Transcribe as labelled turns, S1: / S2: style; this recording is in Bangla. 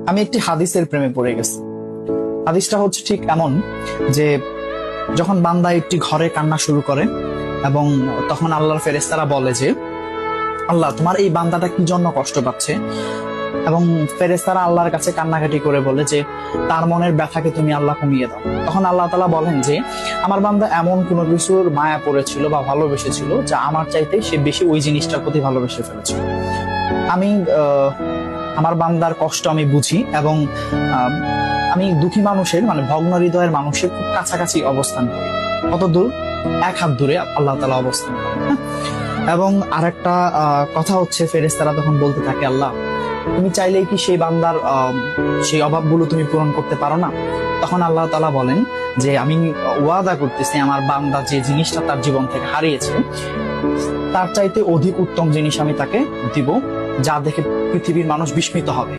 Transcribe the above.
S1: আমি একটি হাদিসের প্রেমে পড়ে গেছি। হাদিসটা হচ্ছে ঠিক এমন যে যখন বান্দা একটি ঘরে কান্না শুরু করে এবং তখন আল্লাহর ফেরেশতারা বলে যে আল্লাহ তোমার এই বান্দাটা কি জন্য কষ্ট পাচ্ছে, এবং ফেরেশতারা আল্লাহর কাছে কান্নাকাটি করে বলে যে তার মনের ব্যথাকে তুমি আল্লাহ কমিয়ে দাও। তখন আল্লাহ তাআলা বলেন যে আমার বান্দা এমন কোনো কিছুর মায়া পড়েছিল বা ভালোবেসেছিল যা আমার চাইতে সে বেশি ওই জিনিসটার প্রতি ভালোবেসে ফেলেছিল। আমি আমার বান্দার কষ্ট আমি বুঝি এবং আমি দুঃখী মানুষের মানে ভগ্ন হৃদয়ের মানুষের খুব কাছাকাছি অবস্থান করি। কত দূর? 1 হাত দূরে আল্লাহ তাআলা অবস্থান করেন। এবং আরেকটা কথা হচ্ছে ফেরেশতারা তখন বলতে থাকে আল্লাহ তুমি চাইলেই কি সেই বান্দার সেই অভাবগুলো তুমি পূরণ করতে পারো না? তখন আল্লাহ তাআলা বলেন যে আমি ওয়াদা করতেছি আমার বান্দা যে জিনিসটা তার জীবন থেকে হারিয়েছে তার চাইতে অধিক উত্তম জিনিস আমি তাকে দিব, যা দেখে পৃথিবীর মানুষ বিস্মিত হবে।